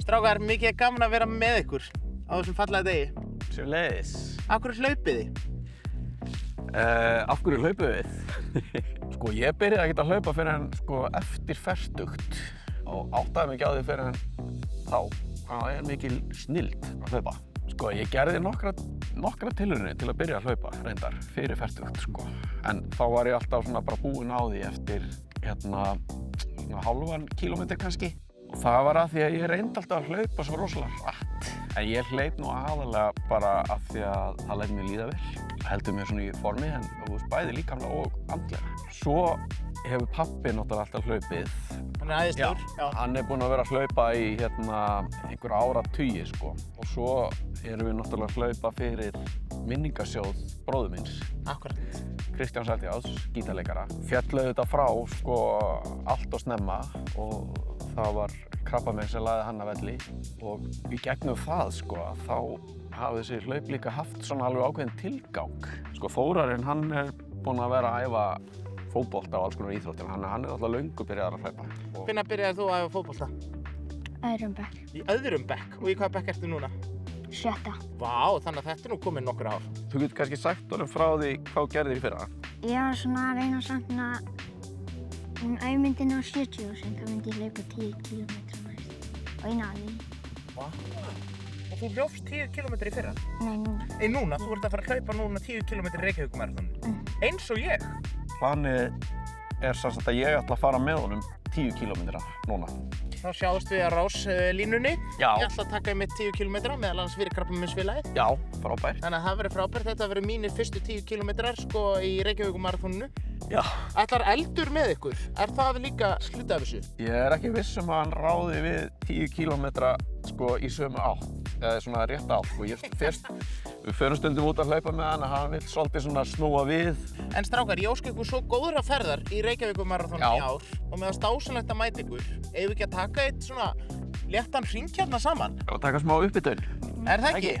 Strákar, mikið gaman að vera með ykkur á þessum fallega degi. Sömuleiðis. Af hverju hlaupið þið? Af hverju hlaupum við? Sko, ég byrjaði ekki að hlaupa fyrir eftir fertugt og áttaði mig ekki á því fyrir þá. Það er mikil snilld að hlaupa. Sko, ég gerði nokkra tilraunir til að byrja að hlaupa, reyndar, fyrir fertugt, sko. En þá var ég alltaf svona bara búinn á því eftir, svona hálfan kílómetri kannski. Og það var að því að ég reyndi alltaf að hlaupa svo rosalega hratt. En ég hleyp nú aðalega bara af því að það læt mér líða vel. Heldur mér svona í formi, en bæði líkamlega og andlega. Svo hefur pabbi náttúrulega alltaf hlaupið. Hann er æðislegur. Já, hann er búinn að vera að hlaupa í einhver áratugi, sko. Og svo erum við náttúrulega að hlaupa fyrir minningarsjóð bróður míns. Akkurat. Kristján Seltjáls, gítarleikara. Féllu þetta frá, allt og snemma og það var krabbamein sem lagði hann að velli og í gegnum það, þá hafa þessi hlaup líka haft svona alveg ákveðin tilgang. Þórarinn, hann er búinn að vera að æfa fótbolta og alls konar íþróttir. Hann er alltaf löngu byrjaður að hlaupa. Hvenær byrjaðir þú að æfa fótbolta? Öðrum bekk. Í öðrum bekk? Og í hvaða bekk ertu núna? 7. Vá, þannig að þetta er nú komin nokkur ár. Þú getur kannski sagt honum frá því hvað þú gerðir í fyrra? Ég var svona að reyna samt ef ég myndi ná 70.000, þá myndi ég hlaupa 10 km næst. Og ég náði því. Vá. Og þú hljópst 10 km í fyrra? Nei, núna. Núna? Þú ert að fara að hlaupa núna 10 km í Reykjavíkurmaraþoninu? Eins og ég? Planið er sem sagt að ég ætla að fara með honum 10 km núna. Þá sjáumst við að Rás-línunni. Já. Ég ætla að taka einmitt 10 km meðal annars fyrir Krabbameinsfélagið. Já, frábært. Þannig að það verður frábært. Þetta verður mínir fyrstu 10 km í Reykjavíkurmaraþoninu. Já. Ætlar eldur með ykkur? Er það líka hluti af þessu? Ég er ekki viss að hann ráði við 10 km í sömu átt, eða svona rétt átt. Við förum stundum út að hlaupa með hann, hann vill svolítið svona snúa við. En strákar, ég óska ykkur svo góðra ferðar í Reykjavíkurmaraþoninu í ár og með það stásanlegt að mæta ykkur. Eigum við ekki að taka eitt svona léttan hring hérna saman? Og taka smá uppbytun. Er það ekki?